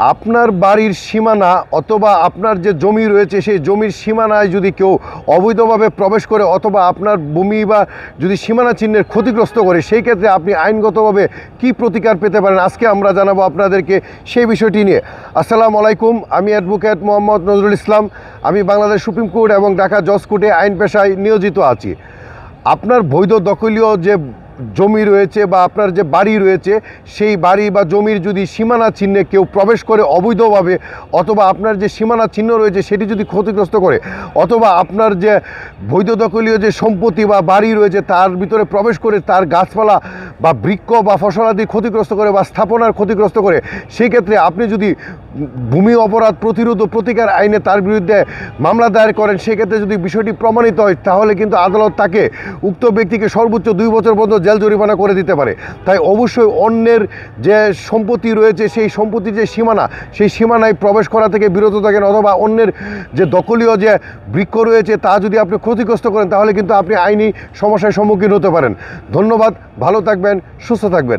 আপনার বাড়ির সীমানা অথবা আপনার যে জমি রয়েছে সেই জমির সীমানায় যদি কেউ অবৈধভাবে প্রবেশ করে অথবা আপনার ভূমি বা যদি সীমানা চিহ্নের ক্ষতিগ্রস্ত করে, সেই ক্ষেত্রে আপনি আইনগতভাবে কি প্রতিকার পেতে পারেন, আজকে আমরা জানাবো আপনাদেরকে সেই বিষয়টি নিয়ে। আসসালামু আলাইকুম, আমি অ্যাডভোকেট মোহাম্মদ নজরুল ইসলাম। আমি বাংলাদেশ সুপ্রিম কোর্ট এবং ঢাকা জজ কোর্টে আইন পেশায় নিয়োজিত আছি। আপনার বৈধ দখলীয় যে জমি রয়েছে বা আপনার যে বাড়ি রয়েছে, সেই বাড়ি বা জমির যদি সীমানা চিহ্নে কেউ প্রবেশ করে অবৈধভাবে, অথবা আপনার যে সীমানা চিহ্ন রয়েছে সেটি যদি ক্ষতিগ্রস্ত করে, অথবা আপনার যে বৈধ দখলীয় যে সম্পত্তি বা বাড়ি রয়েছে তার ভিতরে প্রবেশ করে তার গাছপালা বা বৃক্ষ বা ফসলাদি ক্ষতিগ্রস্ত করে বা স্থাপনার ক্ষতিগ্রস্ত করে, সেই ক্ষেত্রে আপনি যদি ভূমি অপরাধ প্রতিরোধ ও প্রতিকার আইনে তার বিরুদ্ধে মামলা দায়ের করেন, সেক্ষেত্রে যদি বিষয়টি প্রমাণিত হয় তাহলে কিন্তু আদালত তাকে উক্ত ব্যক্তিকে সর্বোচ্চ 2 বছর পর্যন্ত জেল জরিমানা করে দিতে পারে। তাই অবশ্যই অন্যের যে সম্পত্তি রয়েছে সেই সম্পত্তির যে সীমানা, সেই সীমানায় প্রবেশ করা থেকে বিরত থাকেন, অথবা অন্যের যে দখলীয় যে বৃক্ষ রয়েছে তা যদি আপনি ক্ষতিগ্রস্ত করেন তাহলে কিন্তু আপনি আইনি সমস্যার সম্মুখীন হতে পারেন। ধন্যবাদ, ভালো থাকবেন, সুস্থ থাকবেন।